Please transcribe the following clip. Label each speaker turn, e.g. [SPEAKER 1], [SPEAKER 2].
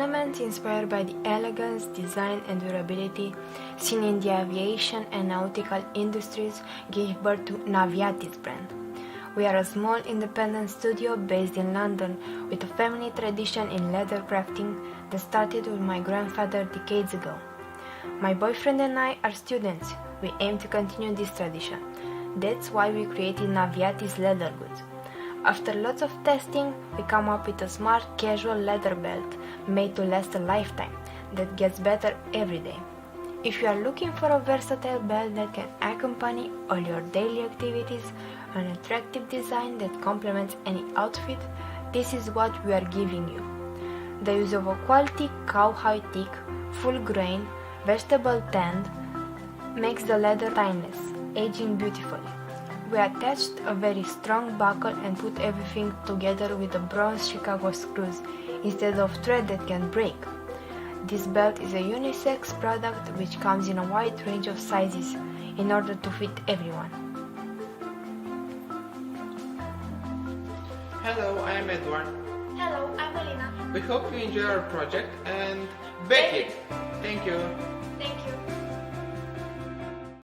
[SPEAKER 1] element inspired by the elegance, design and durability seen in the aviation and nautical industries gave birth to Naviatis brand. We are a small independent studio based in London with a family tradition in leather crafting that started with my grandfather decades ago. My boyfriend and I are students. We aim to continue this tradition. That's why we created Naviatis leather goods. After lots of testing, we come up with a smart casual leather belt made to last a lifetime that gets better every day. If you are looking for a versatile belt that can accompany all your daily activities, an attractive design that complements any outfit, this is what we are giving you. The use of a quality cowhide thick, full grain, vegetable tanned makes the leather timeless, aging beautifully. We attached a very strong buckle and put everything together with a bronze Chicago screws instead of thread that can break. This belt is a unisex product which comes in a wide range of sizes in order to fit everyone.
[SPEAKER 2] Hello, I am Edward.
[SPEAKER 3] Hello, I'm Alina.
[SPEAKER 2] We hope you enjoy our project and bake it! Thank you!
[SPEAKER 3] Thank you.